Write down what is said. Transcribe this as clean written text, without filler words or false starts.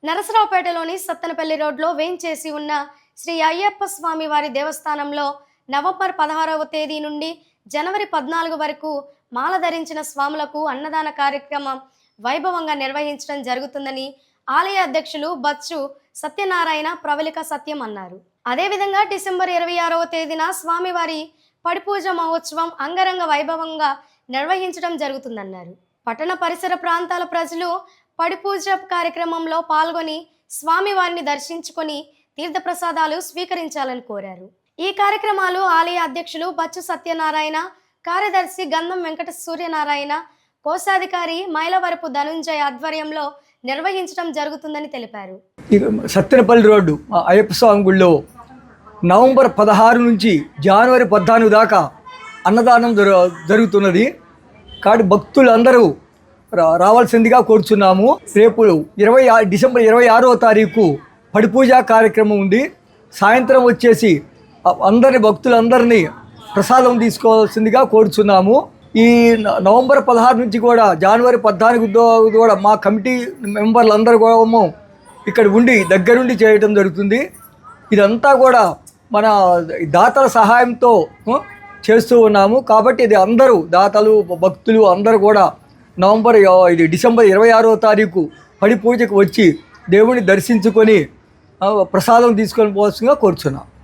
నరసరావుపేటలోని సత్తెనపల్లి రోడ్లో వేంచేసి ఉన్న శ్రీ అయ్యప్ప స్వామి వారి దేవస్థానంలో నవంబర్ 16వ తేదీ నుండి జనవరి 14 వరకు మాల ధరించిన స్వాములకు అన్నదాన కార్యక్రమం వైభవంగా నిర్వహించడం జరుగుతుందని ఆలయ అధ్యక్షులు బచ్చు సత్యనారాయణ ప్రవళిక సత్యం అన్నారు. అదేవిధంగా డిసెంబర్ 26వ తేదీన స్వామివారి పడిపూజ మహోత్సవం అంగరంగ వైభవంగా నిర్వహించడం జరుగుతుందన్నారు. పట్టణ పరిసర ప్రాంతాల ప్రజలు పడిపూజ కార్యక్రమంలో పాల్గొని స్వామివారిని దర్శించుకొని తీర్థప్రసాదాలు స్వీకరించాలని కోరారు. ఈ కార్యక్రమాలు ఆలయ అధ్యక్షులు బచ్చు సత్యనారాయణ, కార్యదర్శి గంధం వెంకట సూర్యనారాయణ, కోశాధికారి మైలవరపు ధనుంజయ ఆధ్వర్యంలో నిర్వహించడం జరుగుతుందని తెలిపారు. సత్తెనపల్లి రోడ్డు అయ్యప్ప స్వామి గుళ్ళో నవంబర్ 16 నుంచి జనవరి 14 దాకా అన్నదానం జరుగుతున్నది. కాబట్టి భక్తులందరూ రావాల్సిందిగా కోరుచున్నాము. రేపు డిసెంబర్ 26వ తారీఖు పడిపూజ కార్యక్రమం ఉంది. సాయంత్రం వచ్చేసి భక్తులందరినీ ప్రసాదం తీసుకోవాల్సిందిగా కోరుచున్నాము. ఈ నవంబర్ 16 నుంచి కూడా జనవరి 14 కూడా మా కమిటీ మెంబర్లందరూ కూడా ఇక్కడ ఉండి దగ్గరుండి చేయడం జరుగుతుంది. ఇదంతా కూడా మన దాతల సహాయంతో చేస్తూ ఉన్నాము. కాబట్టి ఇది అందరూ దాతలు భక్తులు అందరూ కూడా డిసెంబర్ 26వ తారీఖు పడి పూజకు వచ్చి దేవుని దర్శించుకొని ప్రసాదం తీసుకొని పోవాల్సిందిగా కోరుచున్నాం.